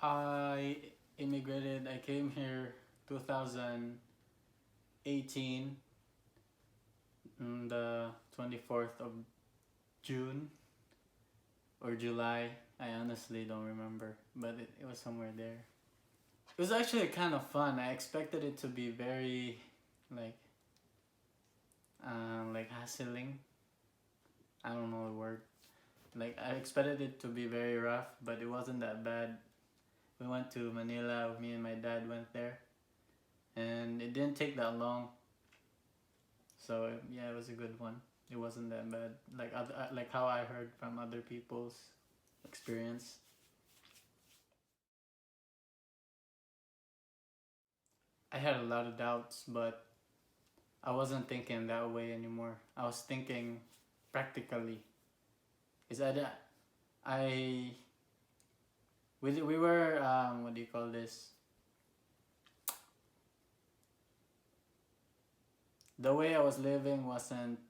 I immigrated. I came here 2018 on the 24th of June or July. I honestly don't remember, but it was somewhere there. It was actually kind of fun. I expected it to be very like hassling. I don't know the word. Like I expected it to be very rough, but it wasn't that bad. We went to Manila. Me and my dad went there, and it didn't take that long. So yeah, it was a good one. It wasn't that bad. Like how I heard from other people's experience. I had a lot of doubts, but I wasn't thinking that way anymore. I was thinking practically. Is that I we were what do you call this? The way I was living wasn't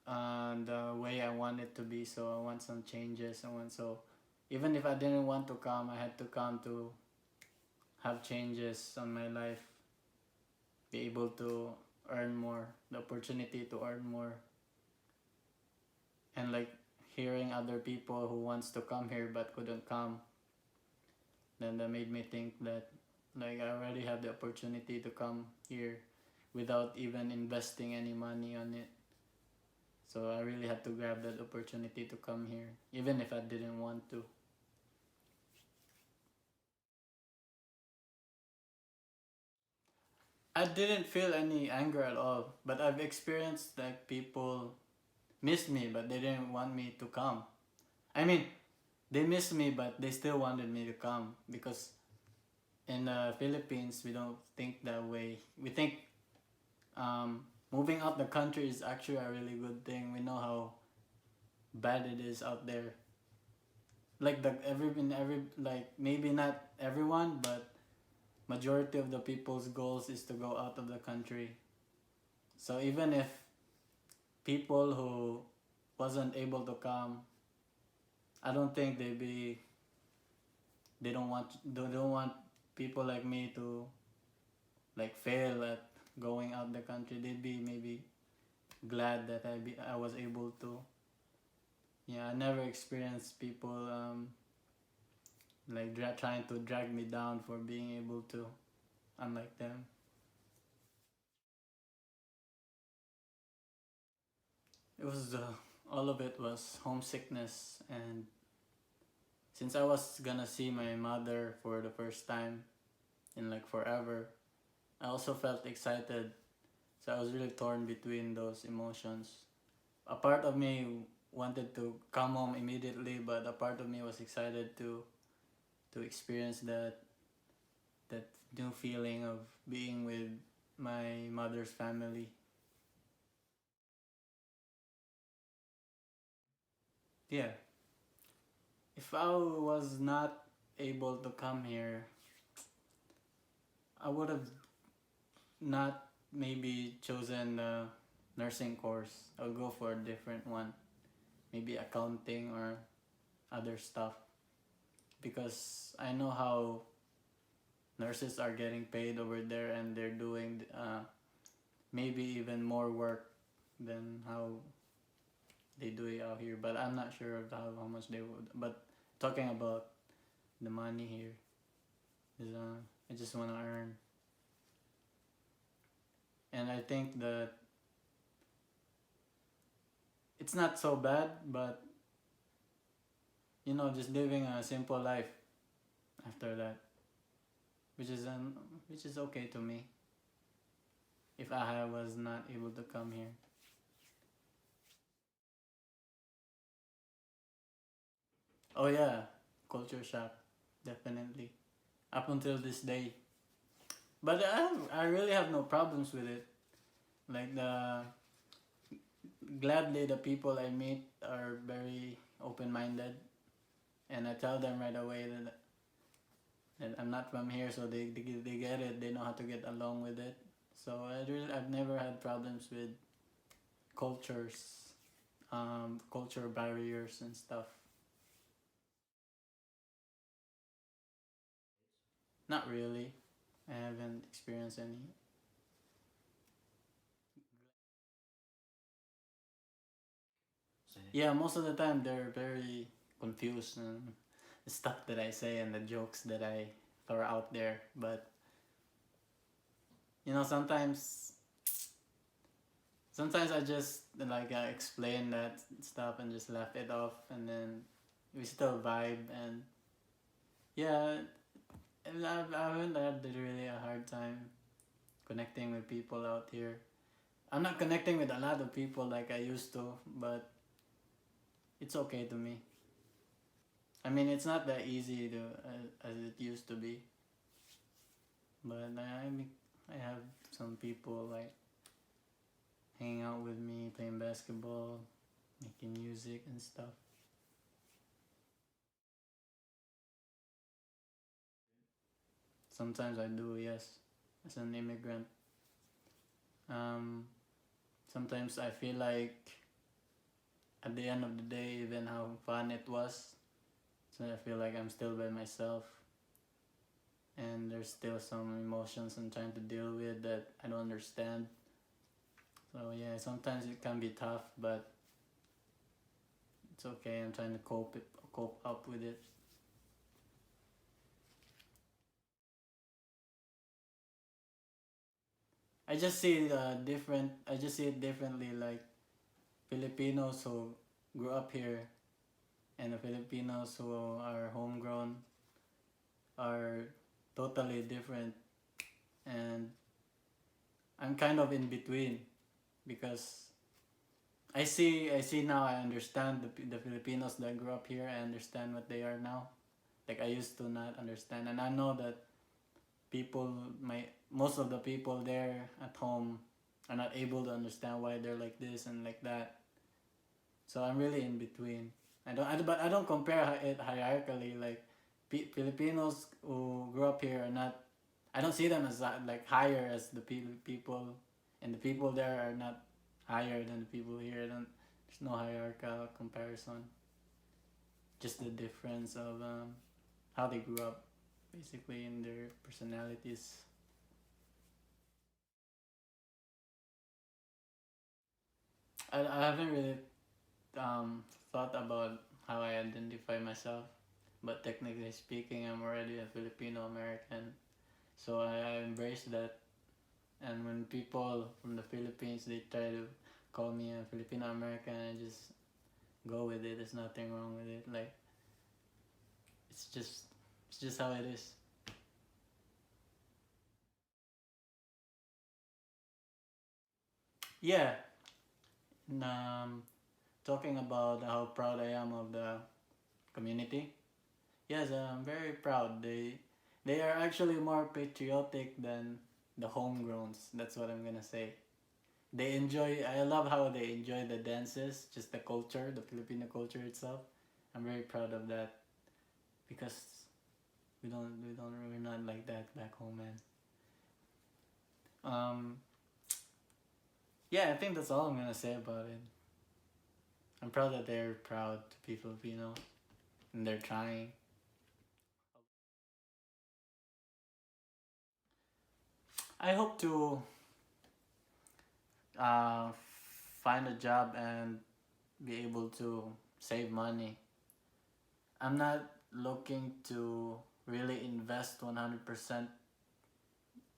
the way I wanted to be, so I want some changes. Even if I didn't want to come, I had to come to have changes on my life, be able to earn more, the opportunity to earn more, and like hearing other people who wants to come here but couldn't come, then that made me think that like I already have the opportunity to come here without even investing any money on it. So I really had to grab that opportunity to come here, even if I didn't want to. I didn't feel any anger at all, but I've experienced like people missed me, but they didn't want me to come. I mean, they missed me, but they still wanted me to come because in the Philippines we don't think that way. We think moving out the country is actually a really good thing. We know how bad it is out there. Like every like maybe not everyone, but majority of the people's goals is to go out of the country. So even if people who wasn't able to come, I don't think they don't want people like me to like fail at going out the country. They'd be maybe glad that I was able to. Yeah, I never experienced people like trying to drag me down for being able to, unlike them. It was all of it was homesickness, and since I was gonna see my mother for the first time in like forever, I also felt excited. So I was really torn between those emotions. A part of me wanted to come home immediately, but a part of me was excited to experience that new feeling of being with my mother's family. Yeah. If I was not able to come here, I would have not maybe chosen the nursing course. I would go for a different one, maybe accounting or other stuff, because I know how nurses are getting paid over there and they're doing maybe even more work than how they do it out here. But I'm not sure of how much they would. But talking about the money here is I just want to earn, and I think that it's not so bad, but just living a simple life after that, which is okay to me if I was not able to come here. Oh yeah, culture shock, definitely. Up until this day, but I really have no problems with it. Like gladly the people I meet are very open minded, and I tell them right away that I'm not from here, so they get it. They know how to get along with it. So I've never had problems with cultures, culture barriers and stuff. Not really. I haven't experienced any. Yeah, most of the time they're very confused and the stuff that I say and the jokes that I throw out there. But sometimes I just like explain that stuff and just laugh it off, and then we still vibe. And yeah, and I haven't had really a hard time connecting with people out here. I'm not connecting with a lot of people like I used to, but it's okay to me. I mean, it's not that easy to as it used to be, but I have some people like hanging out with me, playing basketball, making music and stuff. Sometimes I do, yes, as an immigrant. Um, Sometimes I feel like at the end of the day, even how fun it was, so I feel like I'm still by myself, and there's still some emotions I'm trying to deal with that I don't understand. So yeah, sometimes it can be tough, but it's okay. I'm trying to cope up with it. I just see it differently. Like Filipinos who grew up here and the Filipinos who are homegrown are totally different, and I'm kind of in between because I see now. I understand the Filipinos that grew up here. I understand what they are now. Like I used to not understand, and I know that people my most of the people there at home are not able to understand why they're like this and like that. So I'm really in between. But I don't compare it hierarchically. Like Filipinos who grew up here are not. I don't see them as like higher as the people, and the people there are not higher than the people here. There's no hierarchical comparison. Just the difference of how they grew up, basically in their personalities. I haven't really thought about how I identify myself, but technically speaking, I'm already a Filipino American, so I embrace that. And when people from the Philippines they try to call me a Filipino American, I just go with it. There's nothing wrong with it. Like it's just it's just how it is. Yeah. And, talking about how proud I am of the community. Yes, I'm very proud. They are actually more patriotic than the homegrowns. That's what I'm gonna say. They enjoy. I love how they enjoy the dances, just the culture, the Filipino culture itself. I'm very proud of that because we're not like that back home, man. Um, yeah, I think that's all I'm gonna say about it. I'm proud that they're proud to be Filipino and they're trying. I hope to uh, find a job and be able to save money. I'm not looking to really invest 100%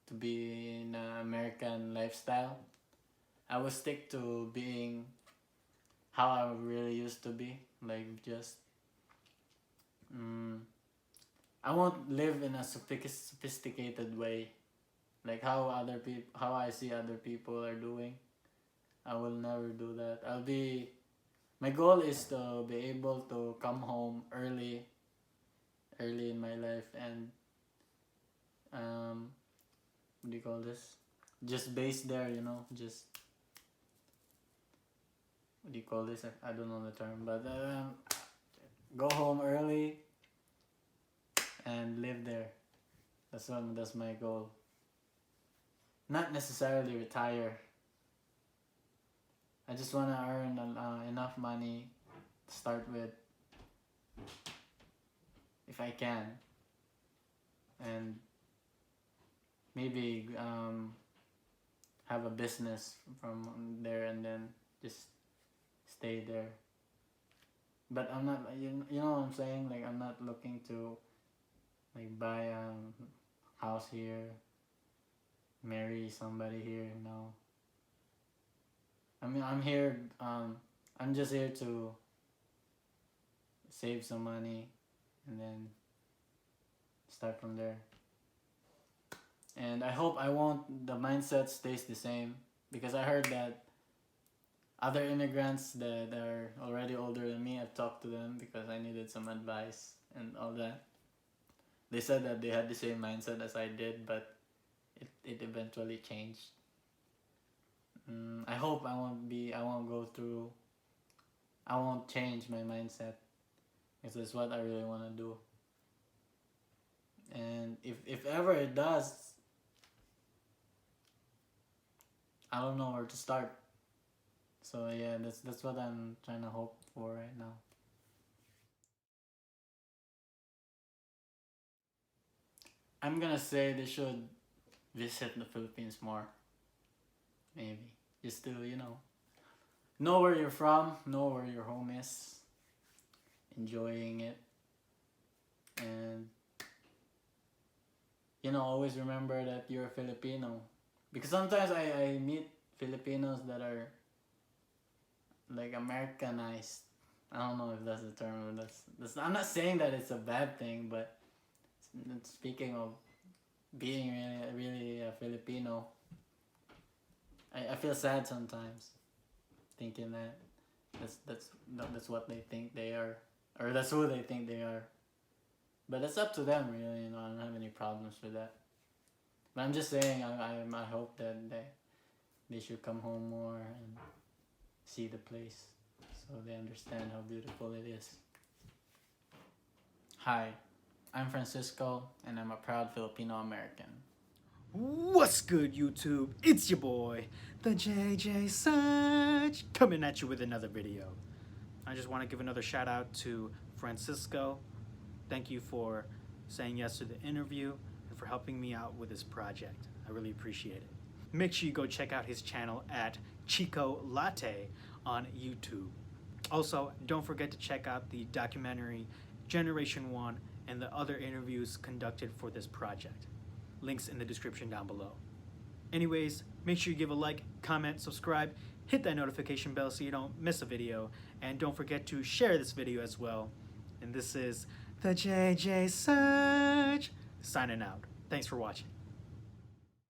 to be in an American lifestyle. I will stick to being how I really used to be. Like just, mm, I won't live in a sophisticated way. Like how I see other people are doing. I will never do that. My goal is to be able to come home early in my life and um, what do you call this? Just base there, just what do you call this? I don't know the term, but go home early and live there. That's my goal. Not necessarily retire. I just wanna earn enough money to start with, if I can, and maybe have a business from there and then just stay there. But I'm not, you know what I'm saying? Like, I'm not looking to like buy a house here, marry somebody here. No. I mean, I'm here. I'm just here to save some money, and then start from there. And I hope I won't. The mindset stays the same, because I heard that other immigrants that are already older than me, I've talked to them because I needed some advice and all that. They said that they had the same mindset as I did, but it eventually changed. I hope I won't go through, I won't change my mindset, because that's what I really want to do. And if ever it does, I don't know where to start. So yeah, that's what I'm trying to hope for right now. I'm gonna say they should visit the Philippines more. Maybe just to know where you're from, know where your home is, enjoying it, and always remember that you're a Filipino. Because sometimes I meet Filipinos that are like Americanized. I don't know if that's the term. That's I'm not saying that it's a bad thing, but speaking of being really a Filipino, I feel sad sometimes, thinking that that's what they think they are, or that's who they think they are. But it's up to them, really. I don't have any problems with that. But I'm just saying, I hope that they should come home more and see the place, so they understand how beautiful it is. Hi, I'm Francisco, and I'm a proud Filipino American. What's good, YouTube? It's your boy, the JJSerg, coming at you with another video. I just want to give another shout out to Francisco. Thank you for saying yes to the interview and for helping me out with this project. I really appreciate it. Make sure you go check out his channel at Chico Latte on YouTube. Also, don't forget to check out the documentary Generation 1 and the other interviews conducted for this project. Links in the description down below. Anyways, make sure you give a like, comment, subscribe, hit that notification bell so you don't miss a video, and don't forget to share this video as well. And this is the JJSerg signing out. Thanks for watching.